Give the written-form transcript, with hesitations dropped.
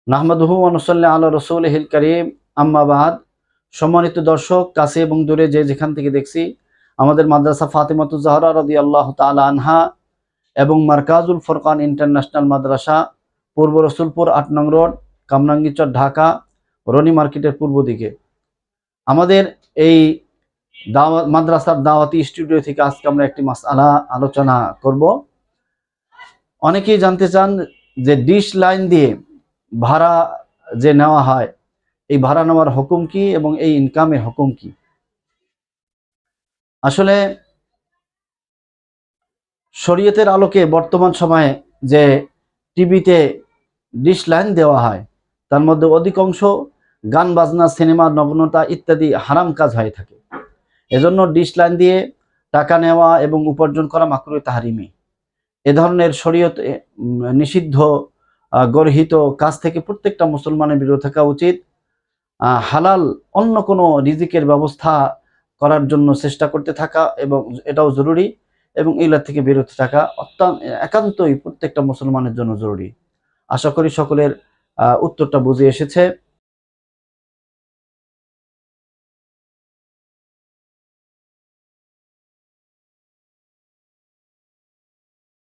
নাহমাদুহু ওয়া নুসাল্লি আলা রাসূলিহিল কারীম, আম্মা বাদ। সম্মানিত দর্শক, কাছে এবং দূরে যে যেখান থেকে দেখছি, আমাদের মাদ্রাসা ফাতিমাতুজ জাহরা রাদিয়াল্লাহু তাআলা আনহা এবং মারকাজুল ফুরকান ইন্টারন্যাশনাল মাদ্রাসা, পূর্ব রসুলপুর ৮ নং রোড, কামরাঙ্গীরচর, ঢাকা, রনি মার্কেটের পূর্ব দিকে। আমাদের এই মাদ্রাসার দাওয়াতি স্টুডিও থেকে আজকে আমরা একটি মাসআলা আলোচনা করব। অনেকেই জানতে চান যে ডিশ লাইন দিয়ে ভাড়া যে নেওয়া হয়, এই ভাড়া নেওয়ার হুকুম কি এবং এই ইনকামের হুকুম কি। আসলে শরীয়তের আলোকে বর্তমান সময়ে যে টিভিতে ডিশ লাইন দেওয়া হয়, তার মধ্যে অধিকাংশ গান বাজনা, সিনেমা, নগ্নতা ইত্যাদি হারাম কাজ হয়ে থাকে। এজন্য ডিশ লাইন দিয়ে টাকা নেওয়া এবং উপার্জন করা মাকরুহ তাহরিমি। এ ধরনের শরীয়ত নিষিদ্ধ গর্হিত কাজ থেকে প্রত্যেকটা মুসলমানের বিরত থাকা উচিত। হালাল অন্য কোনো রিজিকের ব্যবস্থা করার জন্য চেষ্টা করতে থাকা এবং এটাও জরুরি, এবং এগুলা থেকে বিরত থাকা একান্তই প্রত্যেকটা মুসলমানের জন্য জরুরি। আশা করি সকলের উত্তরটা বুঝে এসেছে।